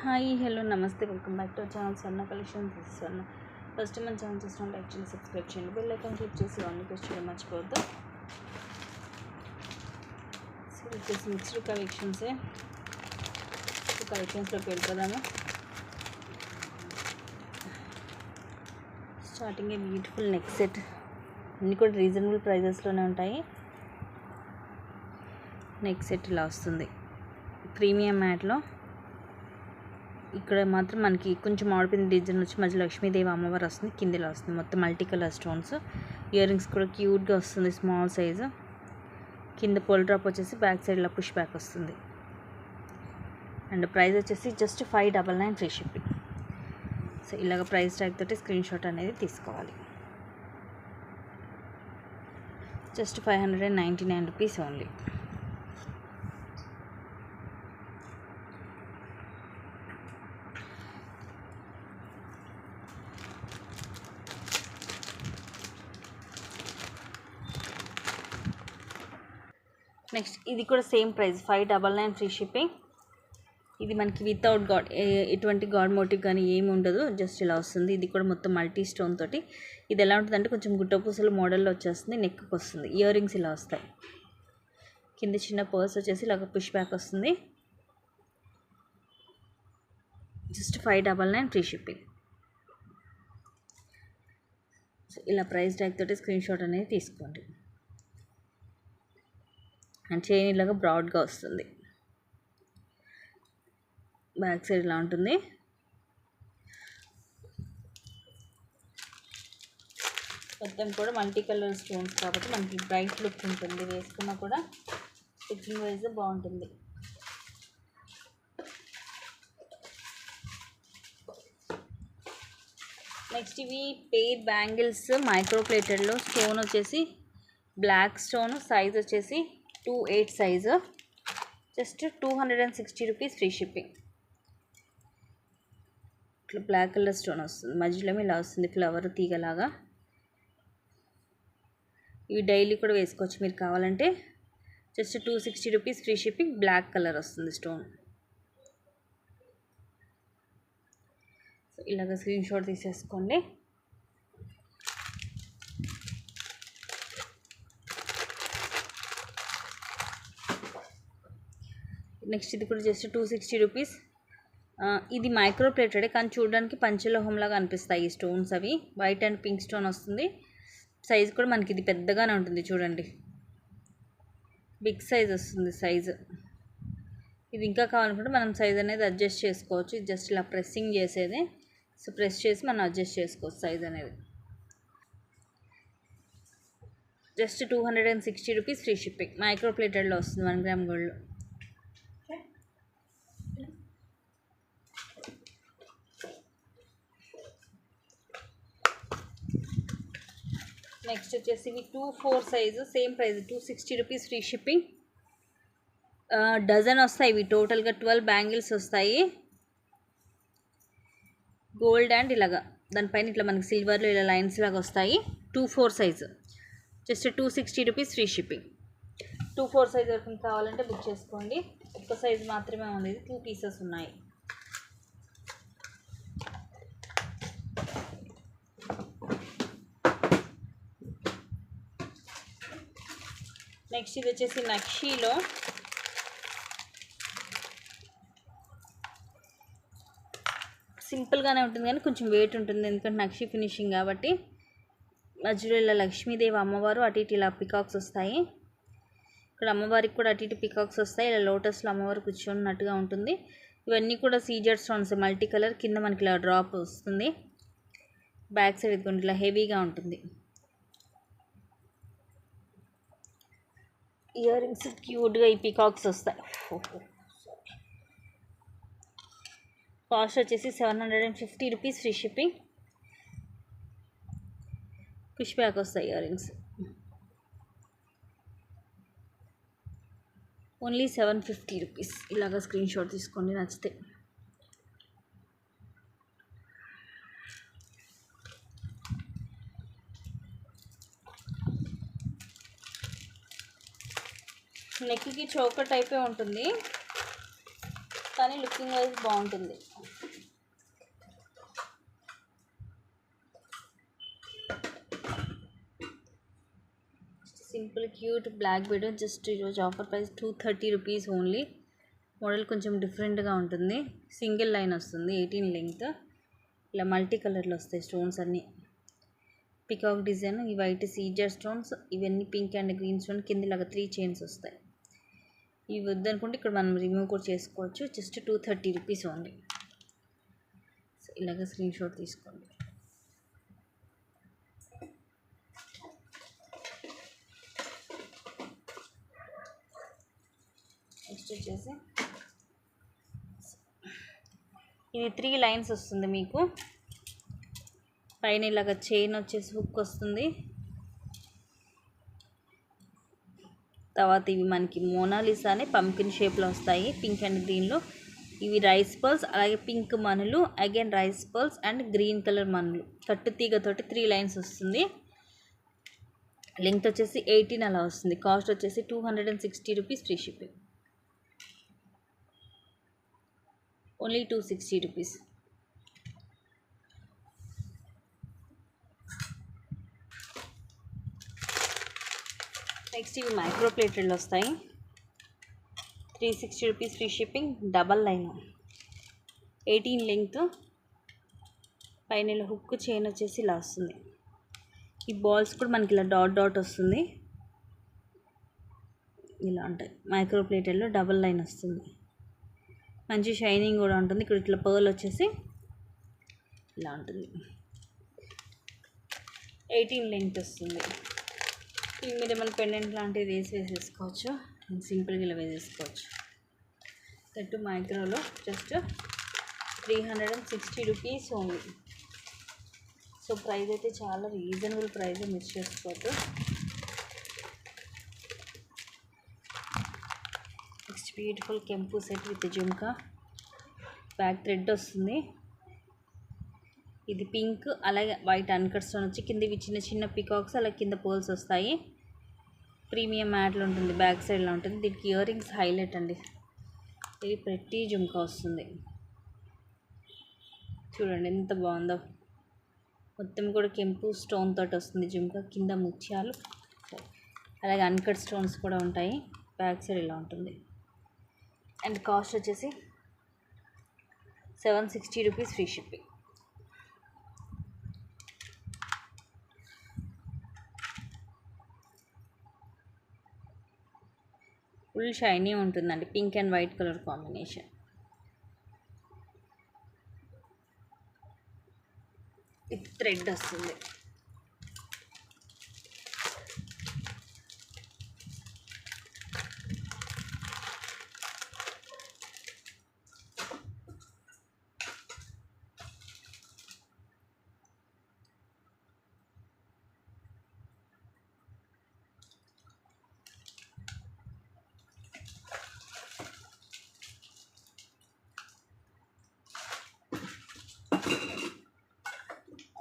Hi hello నమస్తే welcome back to channel Swarna collections. Swarna first మన channel చూసినట్టు actually subscribe చేయండి, bell icon click చేసి అన్ని ప్రెస్ చేయడం మర్చిపోవద్దు. సో వచ్చేసి మిక్స్డ్ కలెక్షన్సే. సో కలెక్షన్స్లోకి వెళ్ళిపోదాము. Starting a beautiful neck set, అన్నీ కూడా రీజనబుల్ ప్రైజెస్లోనే ఉంటాయి. నెక్ సెట్ ఇలా వస్తుంది ప్రీమియం మ్యాట్లో. ఇక్కడ మాత్రం మనకి కొంచెం ఆడిపోయిన డిజైన్ వచ్చి మధ్య లక్ష్మీదేవి అమ్మవారు వస్తుంది, కిందలో వస్తుంది మొత్తం multi colour stones. Ear rings కూడా క్యూట్గా వస్తుంది, స్మాల్ సైజు. కింద పోల్ డ్రాప్ వచ్చేసి బ్యాక్ సైడ్ ఇలా పుష్ బ్యాక్ వస్తుంది. అండ్ ప్రైస్ వచ్చేసి జస్ట్ 599 ఫ్రీ షిప్పింగ్. సో ఇలాగ ప్రైస్ ట్యాగ్ తోటి స్క్రీన్ షాట్ అనేది తీసుకోవాలి. Just 599 rupees only. నెక్స్ట్ ఇది కూడా సేమ్ ప్రైస్ 599 ఫ్రీ షిప్పింగ్. ఇది మనకి వితౌట్ గాడ్, ఎటువంటి గాడ్ మోటివ్ కానీ ఏమి ఉండదు, జస్ట్ ఇలా వస్తుంది. ఇది కూడా మొత్తం మల్టీ స్టోన్ తోటి. ఇది ఎలా ఉంటుందంటే కొంచెం గుట్టపూసలు మోడల్లో వచ్చేస్తుంది, నెక్కి వస్తుంది. ఇయర్ రింగ్స్ ఇలా వస్తాయి. కింద చిన్న పర్స్ వచ్చేసి ఇలాగ పుష్ బ్యాక్ వస్తుంది. Just 599 free shipping. సో ఇలా ప్రైస్ ట్యాగ్ తోటి స్క్రీన్ షాట్ అనేది తీసుకోండి. అండ్ చైన్ ఇలాగా బ్రాడ్గా వస్తుంది, బ్యాక్ సైడ్ ఇలా ఉంటుంది. మొత్తం కూడా మల్టీ కలర్ స్టోన్స్ కాబట్టి మనకి బ్రైట్ లుక్ ఉంటుంది, వేసుకున్నా కూడా స్టిచ్చింగ్ వైజ్ బాగుంటుంది. నెక్స్ట్ ఇవి పెయిర్ బ్యాంగిల్స్ మైక్రో ప్లేటెడ్లో. స్టోన్ వచ్చేసి బ్లాక్ స్టోన్, సైజ్ వచ్చేసి 2/8 size. Just 260 rupees free shipping. ఇట్లా బ్లాక్ కలర్ స్టోన్ వస్తుంది, మధ్యలో ఇలా వస్తుంది ఫ్లవర్ తీగలాగా. ఇవి డైలీ కూడా వేసుకోవచ్చు మీరు కావాలంటే. Just 260 rupees free shipping. Black colour వస్తుంది స్టోన్. సో ఇలాగ స్క్రీన్ షాట్ తీసేసుకోండి. నెక్స్ట్ ఇది కూడా జస్ట్ 260 రూపీస్. ఇది మైక్రో ప్లేటెడ్ కానీ చూడడానికి పంచలోహంలాగా అనిపిస్తాయి ఈ స్టోన్స్. అవి వైట్ అండ్ పింక్ స్టోన్ వస్తుంది. సైజ్ కూడా మనకి ఇది పెద్దగానే ఉంటుంది చూడండి, బిగ్ సైజ్ వస్తుంది సైజు. ఇది ఇంకా కావాలనుకుంటే మనం సైజ్ అనేది అడ్జస్ట్ చేసుకోవచ్చు. ఇది జస్ట్ ఇలా ప్రెస్సింగ్ చేసేది. సో ప్రెస్ చేసి మనం అడ్జస్ట్ చేసుకోవచ్చు సైజ్ అనేది. Just 260 rupees free shipping. Micro ప్లేటెడ్లో వస్తుంది 1 గ్రామ్ గోల్డ్. నెక్స్ట్ వచ్చేసి ఇవి 2/4 size, same price 260 rupees free shipping. Dozen వస్తాయి ఇవి, టోటల్గా 12 బ్యాంగిల్స్ వస్తాయి. గోల్డ్ అండ్ ఇలాగా దానిపైన ఇట్లా మనకి సిల్వర్లో ఇలా లైన్స్ లాగా వస్తాయి. 2/4 size, just 260 rupees free shipping. 2/4 size వరకు కావాలంటే బుక్ చేసుకోండి. ఒక్క సైజు మాత్రమే ఉంది, 2 పీసెస్ ఉన్నాయి. నెక్స్ట్ ఇది వచ్చేసి నక్షీలో. సింపుల్గానే ఉంటుంది కానీ కొంచెం వెయిట్ ఉంటుంది, ఎందుకంటే నక్షి ఫినిషింగ్ కాబట్టి. మధ్యలో ఇలా లక్ష్మీదేవి అమ్మవారు, అటు ఇటు ఇలా పికాక్స్ వస్తాయి. ఇక్కడ అమ్మవారికి కూడా అటు ఇటు పికాక్స్ వస్తాయి. ఇలా లోటస్లో అమ్మవారు కూర్చున్నట్టుగా ఉంటుంది. ఇవన్నీ కూడా సీజర్ స్టోన్స్ మల్టీ కలర్. కింద మనకి ఇలా డ్రాప్ వస్తుంది. బ్యాక్ సైడ్ ఇదిగోండి ఇలా హెవీగా ఉంటుంది. ఇయర్ రింగ్స్ క్యూట్గా ఈ పికాక్స్ వస్తాయి. కాస్ట్ వచ్చేసి 750 rupees free shipping. Push back వస్తాయి ఇయర్ రింగ్స్. Only 750 rupees. ఇలాగ స్క్రీన్ షాట్ తీసుకోండి నచ్చితే. నెక్కి చౌక టైపే ఉంటుంది. కానీ లుకింగ్ వైజ్ బాగుంటుంది. Simple cute black bead just ఈరోజు offer price 230 rupees only. Model కొంచెం డిఫరెంట్గా ఉంటుంది. సింగిల్ లైన్ వస్తుంది, 18 లెంగ్త్. ఇలా మల్టీ కలర్లో వస్తాయి స్టోన్స్ అన్నీ. పికాక్ డిజైన్, ఈ వైట్ సీజర్ స్టోన్స్, ఇవన్నీ పింక్ అండ్ గ్రీన్ స్టోన్, కింద ఇలాగా 3 చైన్స్ వస్తాయి. ఇవి వద్దనుకుంటే ఇక్కడ మనం రిమూవ్ కూడా చేసుకోవచ్చు. Just 230 rupees only. ఇలాగ స్క్రీన్ షాట్ తీసుకోండి. నెక్స్ట్ వచ్చేసి ఇది 3 లైన్స్ వస్తుంది మీకు. పైన ఇలాగ చైన్ వచ్చేసి హుక్ వస్తుంది. తర్వాత ఇవి మనకి మోనాలిసా అనే పంకిన్ షేప్లో వస్తాయి, పింక్ అండ్ గ్రీన్లో. ఇవి రైస్ పర్ల్స్, అలాగే పింక్ మనులు, again rice pearls and green colour మనులు. కట్టు తీగతోటి 3 లైన్స్ వస్తుంది. లెంగ్త్ వచ్చేసి 18 అలా వస్తుంది. కాస్ట్ వచ్చేసి 260 rupees, free shipping. Only 260 rupees. Next ఇవి మైక్రో ప్లేటెడ్లో వస్తాయి. 360 rupees, free shipping. Double line, 18 length. పైన ఇలా హుక్ చైన్ వచ్చేసి ఇలా వస్తుంది. ఈ బాల్స్ కూడా మనకి ఇలా డాట్ డాట్ వస్తుంది. ఇలా ఉంటాయి. మైక్రో ప్లేటెడ్లో డబల్ లైన్ వస్తుంది. మంచి షైనింగ్ కూడా ఉంటుంది. ఇక్కడ ఇట్లా పర్ల్ వచ్చేసి ఇలా ఉంటుంది. 18 లెంగ్త్ వస్తుంది. ఇవి మీరు ఏమైనా పెండెంట్ లాంటిది వేసేసుకోవచ్చు. సింపుల్గా ఇలా వేసేసుకోవచ్చు. దట్టు మైక్రోలో just 360 rupees only. So price అయితే చాలా రీజనబుల్ ప్రైస్, మిస్ చేసుకోవద్దు. నెక్స్ట్ బ్యూటిఫుల్ కెంపు set with jhumka. Back thread వస్తుంది. ఇది పింక్, అలాగే వైట్ అన్కట్ స్టోన్ వచ్చి కింద ఇవి చిన్న చిన్న పికాక్స్, అలాగే కింద పోల్స్ వస్తాయి. ప్రీమియం మ్యాట్లో ఉంటుంది, బ్యాక్ సైడ్లో ఉంటుంది. దీనికి ఇయర్ రింగ్స్ హైలైట్ అండి. ఇది ప్రతి జుమ్కా వస్తుంది. చూడండి ఎంత బాగుందో. మొత్తం కూడా కెంపు స్టోన్ తోటి వస్తుంది జుమ్కా. కింద ముత్యాలు, అలాగే అన్కట్ స్టోన్స్ కూడా ఉంటాయి. బ్యాక్ సైడ్ ఇలా ఉంటుంది. అండ్ కాస్ట్ వచ్చేసి 760 rupees, free shipping. Full shiny ఉంటుందండి, pink and white colour combination. ఇది థ్రెడ్ వస్తుంది.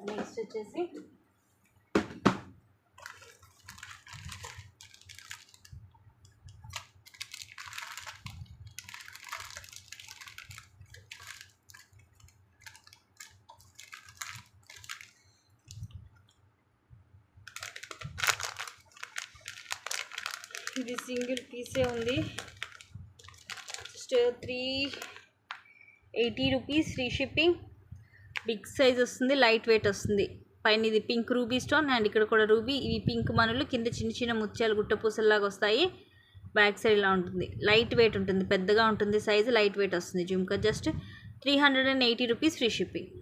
నెక్స్ట్ వచ్చేసి ఇది సింగిల్ పీసే ఉంది. Just 380 rupees, free shipping. Big size వస్తుంది, లైట్ వెయిట్ వస్తుంది. పైన ఇది పింక్ రూబీ స్టోన్ అండ్ ఇక్కడ కూడా రూబీ. ఇవి పింక్ మనులు, కింద చిన్న చిన్న ముత్యాలు గుట్టపూసల్లాగా వస్తాయి. బ్యాక్ సైడ్ ఇలా ఉంటుంది. లైట్ వెయిట్ ఉంటుంది, పెద్దగా ఉంటుంది సైజు, లైట్ వెయిట్ వస్తుంది jhumka. Just 380 rupees, free shipping.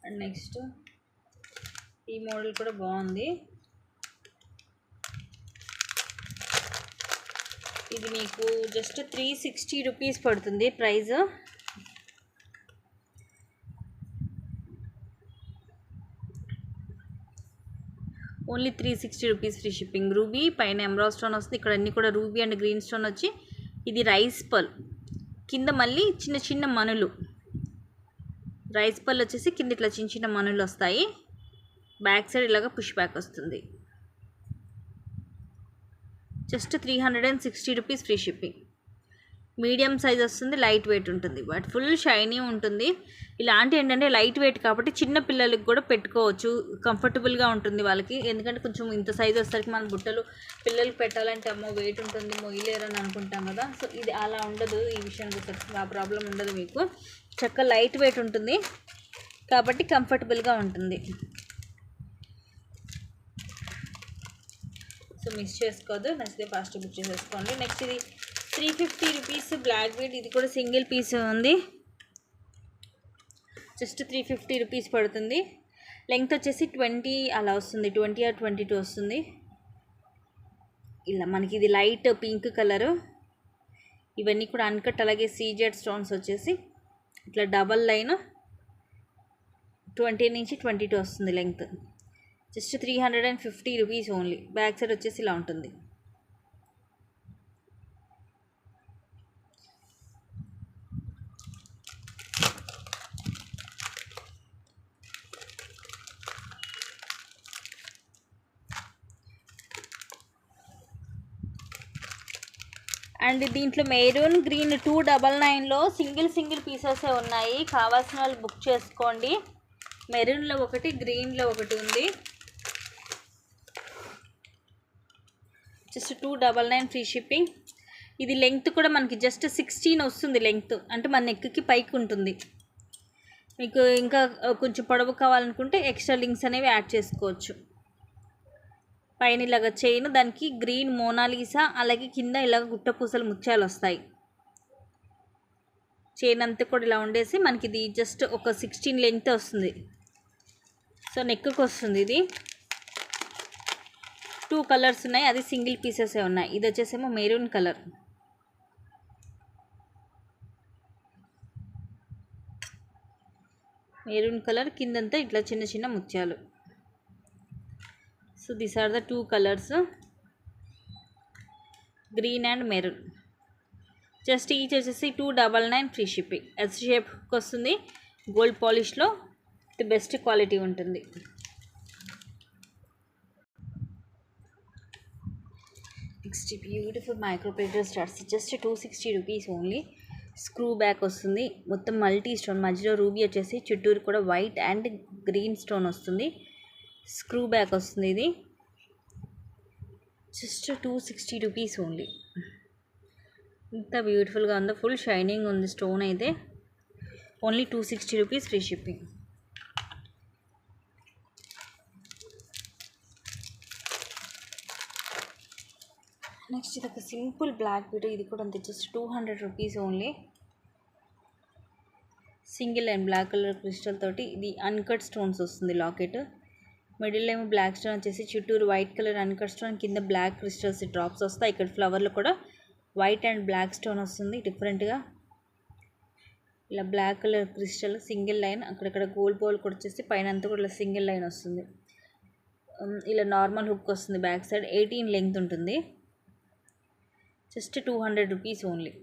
And next ఈ మోడల్ కూడా బాగుంది. ఇది మీకు జస్ట్ 360 రూపీస్ పడుతుంది price. Only 360 rupees free shipping. Ruby పైన ఎమరాల్డ్ స్టోన్ వస్తుంది. ఇక్కడ అన్నీ కూడా రూబీ అండ్ గ్రీన్ స్టోన్ వచ్చి ఇది రైస్ పర్ల్, కింద మళ్ళీ చిన్న చిన్న మనులు. రైస్ పర్ల్ వచ్చేసి కింద ఇట్లా చిన్న చిన్న మనులు వస్తాయి. బ్యాక్ సైడ్ ఇలాగ పుష్ బ్యాక్ వస్తుంది. Just 360 rupees free shipping. Medium size వస్తుంది, లైట్ వెయిట్ ఉంటుంది, బట్ ఫుల్ షైనీ ఉంటుంది. ఇలాంటి ఏంటంటే లైట్ వెయిట్ కాబట్టి చిన్న పిల్లలకి కూడా పెట్టుకోవచ్చు, కంఫర్టబుల్గా ఉంటుంది వాళ్ళకి. ఎందుకంటే కొంచెం ఇంత సైజ్ వచ్చేసరికి మన బుట్టలు పిల్లలకి పెట్టాలంటే అమ్మో వెయిట్ ఉంటుంది మొయ్యలేరు అని అనుకుంటాం కదా. సో ఇది అలా ఉండదు, ఈ విషయానికి వచ్చేసరికి ఆ ప్రాబ్లం ఉండదు మీకు. చక్కగా లైట్ వెయిట్ ఉంటుంది కాబట్టి కంఫర్టబుల్గా ఉంటుంది. సో మిస్ చేసుకోవద్దు, నచ్చితే ఫాస్ట్ బుక్ చేసేసుకోండి. నెక్స్ట్ ఇది 350 రూపీస్ బ్లాక్ బీడ్. ఇది కూడా సింగిల్ పీస్ ఉంది. జస్ట్ 350 రూపీస్ పడుతుంది. లెంగ్త్ వచ్చేసి 20 అలా వస్తుంది, 20 or 22 వస్తుంది. ఇలా మనకి ఇది లైట్ పింక్ కలరు. ఇవన్నీ కూడా అన్కట్, అలాగే సీజెడ్ స్టోన్స్ వచ్చేసి ఇట్లా డబల్ లైన్ 20 నుంచి 22 వస్తుంది length. Just 350 rupees only. Back side వచ్చేసి ఇలా ఉంటుంది. అండ్ దీంట్లో మెరూన్ గ్రీన్ 299లో సింగిల్ పీసెస్ ఉన్నాయి. కావాల్సిన వాళ్ళు బుక్ చేసుకోండి. మెరూన్లో ఒకటి, గ్రీన్లో ఒకటి ఉంది. Just 299 free shipping. ఇది లెంగ్త్ కూడా మనకి జస్ట్ 16 వస్తుంది లెంగ్త్, అంటే మన నెక్కి పైకి ఉంటుంది. మీకు ఇంకా కొంచెం పొడవు కావాలనుకుంటే ఎక్స్ట్రా లింక్స్ అనేవి యాడ్ చేసుకోవచ్చు. పైన ఇలాగ చైన్, దానికి గ్రీన్ మోనాలీసా, అలాగే కింద ఇలాగ గుట్టపూసలు ముత్యాలు వస్తాయి. చైన్ అంతా కూడా ఇలా ఉండేసి మనకి ఇది జస్ట్ ఒక 16 లెంగ్త్ వస్తుంది. సో నెక్కి వస్తుంది. ఇది 2 కలర్స్ ఉన్నాయి, అది సింగిల్ పీసెసే ఉన్నాయి. ఇది వచ్చేసేమో మెరూన్ కలర్. మెరూన్ కలర్ కిందంతా ఇట్లా చిన్న చిన్న ముత్యాలు. So these are the 2 colours, green and maroon. Just each వచ్చేసి 299 ఫ్రీ షిప్పింగ్. ఎస్ షేప్కి వస్తుంది, గోల్డ్ పాలిష్లో ది బెస్ట్ క్వాలిటీ ఉంటుంది. Next beautiful micro plated stars. Just 260 rupees only. Screw back వస్తుంది, మొత్తం మల్టీ స్టోన్, మధ్యలో రూబీ వచ్చేసి చుట్టూరు కూడా వైట్ అండ్ గ్రీన్ స్టోన్ వస్తుంది. స్క్రూ బ్యాక్ వస్తుంది. ఇది జస్ట్ 260 రూపీస్ ఓన్లీ. ఇంత బ్యూటిఫుల్గా ఉందో, ఫుల్ షైనింగ్ ఉంది స్టోన్ అయితే. Only 260 rupees free shipping. Next ఇది ఒక సింపుల్ బ్లాక్ బీడ్. ఇది కూడా అంతే, just 200 rupees only. Single and black colour crystal తోటి ఇది అన్కట్ స్టోన్స్ వస్తుంది లాకెట్. మిడిల్ ఏమో బ్లాక్ స్టోన్ వచ్చేసి చుట్టూరు వైట్ కలర్ అన్కట్ స్టోన్, కింద బ్లాక్ క్రిస్టల్స్ డ్రాప్స్ వస్తాయి. ఇక్కడ ఫ్లవర్లో కూడా వైట్ అండ్ బ్లాక్ స్టోన్ వస్తుంది డిఫరెంట్గా. ఇలా black colour crystal single line, అక్కడక్కడ గోల్డ్ బాల్ కూడా వచ్చేసి పైన అంతా కూడా ఇలా సింగిల్ లైన్ వస్తుంది. ఇలా నార్మల్ హుక్ వస్తుంది. బ్యాక్ సైడ్ 18 లెంగ్త్ ఉంటుంది. Just 200 rupees only.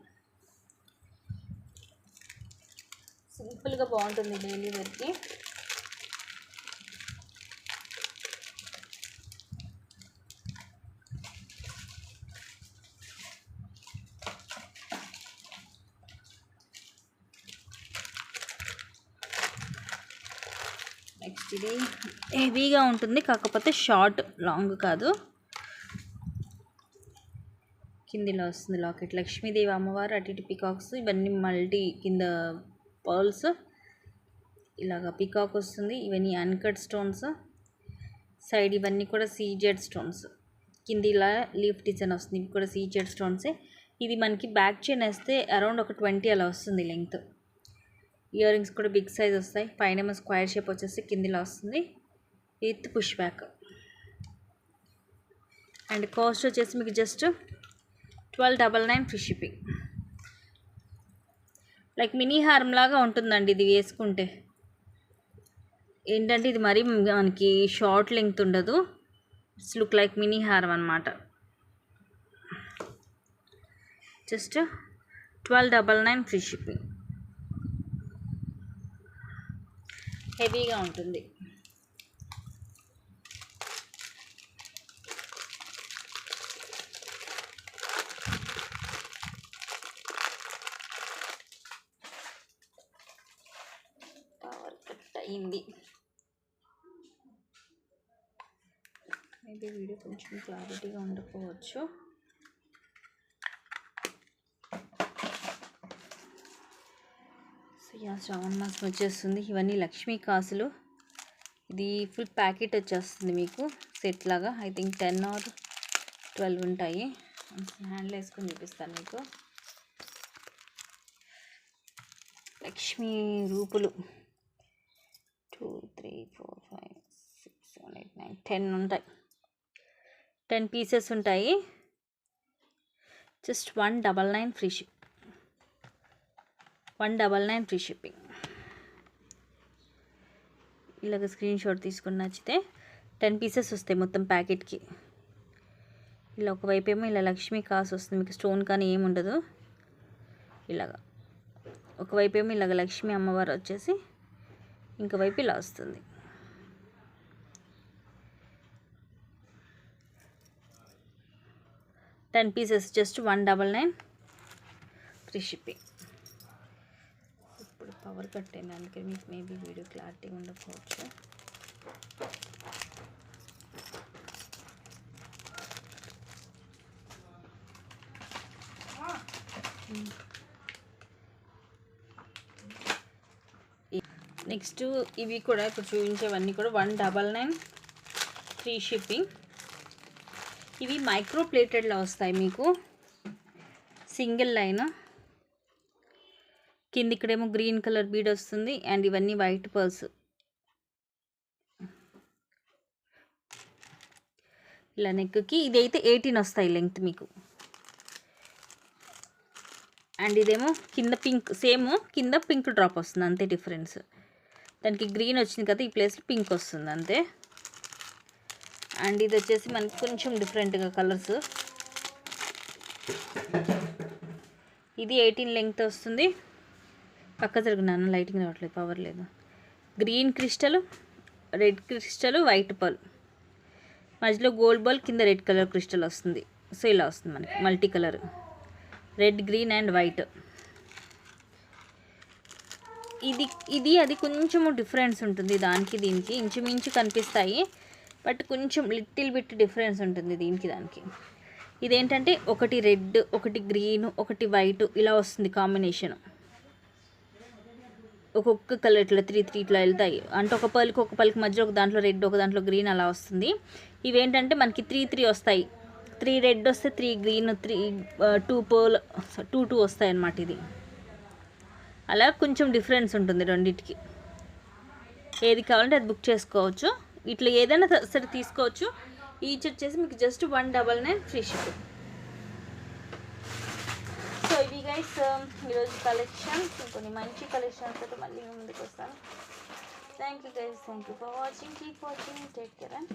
సింపుల్గా బాగుంటుంది డైలీ వేర్కి. నెక్స్ట్ ఇది హెవీగా ఉంటుంది, కాకపోతే షార్ట్, లాంగ్ కాదు. కిందిలో వస్తుంది లాకెట్, లక్ష్మీదేవి అమ్మవారు, అటు ఇటు పికాక్స్, ఇవన్నీ మల్టీ కింద పర్ల్స్, ఇలాగ పికాక్ వస్తుంది. ఇవన్నీ అన్కట్ స్టోన్స్. సైడ్ ఇవన్నీ కూడా సీజెడ్ స్టోన్స్. కింద ఇలా లీఫ్ డిజైన్ వస్తుంది, ఇవి కూడా సీజెడ్ స్టోన్సే. ఇది మనకి బ్యాక్ చైన్ వేస్తే అరౌండ్ ఒక 20 అలా వస్తుంది లెంగ్త్. ఇయర్ రింగ్స్ కూడా బిగ్ సైజ్ వస్తాయి. పైన స్క్వేర్ షేప్ వచ్చేసి కిందిలా వస్తుంది with push back. And cost వచ్చేసి మీకు just 1299 free shipping. Like mini హారం లాగా ఉంటుందండి ఇది వేసుకుంటే. ఏంటంటే ఇది మరీ మనకి షార్ట్ లెంగ్త్ ఉండదు, ఇట్స్ లుక్ లైక్ మినీ హారం అనమాట. Just 1299 free shipping. హెవీగా ఉంటుంది. పవర్ కట్ అయింది. మేబీ వీడియో కొంచెం క్లారిటీగా ఉండకపోవచ్చు. సో శ్రావణ మాసం వచ్చేస్తుంది. ఇవన్నీ లక్ష్మీ కాసులు. ఇది ఫుల్ ప్యాకెట్ వచ్చేస్తుంది మీకు సెట్ లాగా. ఐ థింక్ 10 or 12 ఉంటాయి. హ్యాండ్లో వేసుకొని చూపిస్తాను మీకు. లక్ష్మీ రూపులు 2 3 4 5 6 7 8 9 10 ఉంటాయి. 10 పీసెస్ ఉంటాయి. Just 199 free ship. 199 free shipping. ఇలాగ స్క్రీన్ షాట్ తీసుకుని నచ్చితే 10 పీసెస్ వస్తాయి మొత్తం ప్యాకెట్కి. ఇలా ఒకవైపు ఏమో ఇలా లక్ష్మీ కాసు వస్తుంది, మీకు స్టోన్ కానీ ఏమి ఉండదు. ఇలాగా ఒకవైపు ఏమో ఇలాగ లక్ష్మీ అమ్మవారు వచ్చేసి ఇంకోవైపు ఇలా వస్తుంది. Ten pieces just 199 free shipping. ఇప్పుడు పవర్ కట్ అయింది, అందుకే మీకు మేబీ వీడియో క్లారిటీగా ఉండకపోవచ్చు. నెక్స్ట్ ఇవి కూడా ఇప్పుడు చూపించేవన్నీ కూడా 199 ఫ్రీ షిప్పింగ్. ఇవి మైక్రో ప్లేటెడ్లో వస్తాయి మీకు. సింగిల్ లైన్ కింద ఇక్కడేమో గ్రీన్ కలర్ బీడ్ వస్తుంది అండ్ ఇవన్నీ వైట్ పర్ల్స్. ఇలా నెక్కి ఇదైతే 18 వస్తాయి లెంగ్త్ మీకు. అండ్ ఇదేమో కింద పింక్, సేమ్ కింద పింక్ డ్రాప్ వస్తుంది అంతే డిఫరెన్స్. దానికి గ్రీన్ వచ్చింది కదా, ఈ ప్లేస్లో పింక్ వస్తుంది అంతే. అండ్ ఇది వచ్చేసి మనకి కొంచెం డిఫరెంట్గా కలర్స్. ఇది 18 లెంగ్త్ వస్తుంది. పక్క జరుగున్నాను, లైటింగ్ రావట్లేదు, పవర్ లేదు. Green crystal, red crystal, white pearl, మధ్యలో గోల్డ్ బాల్, కింద రెడ్ కలర్ క్రిస్టల్ వస్తుంది. సో ఇలా వస్తుంది మనకి multi colour, red, green and white. ఇది అది కొంచెము డిఫరెన్స్ ఉంటుంది దానికి దీనికి, ఇంచుమించు కనిపిస్తాయి బట్ కొంచెం లిటిల్ బిట్ డిఫరెన్స్ ఉంటుంది దీనికి దానికి. ఇదేంటంటే ఒకటి రెడ్, ఒకటి గ్రీన్, ఒకటి వైట్ ఇలా వస్తుంది కాంబినేషన్. ఒక్కొక్క కలర్ ఇట్లా 3 ఇట్లా వెళ్తాయి. అంటే ఒక పల్కి మధ్యలో ఒక దాంట్లో రెడ్, ఒక దాంట్లో గ్రీన్ అలా వస్తుంది. ఇవేంటంటే మనకి 3 వస్తాయి. 3 రెడ్ వస్తే 3 గ్రీన్, 2 పర్ల్, 2 వస్తాయి అన్నమాట. ఇది అలా కొంచెం డిఫరెన్స్ ఉంటుంది రెండింటికి. ఏది కావాలంటే అది బుక్ చేసుకోవచ్చు. ఇట్లా ఏదైనా సరే తీసుకోవచ్చు. ఈచ్ వచ్చేసి మీకు జస్ట్ 199 ఫ్రీ షిప్పింగ్. సో ఇవి గైస్ ఈరోజు కలెక్షన్స్. కొన్ని మంచి కలెక్షన్స్ అయితే మళ్ళీ ముందుకు వస్తాను. Thank you guys, thank you for watching. Keep watching, take care and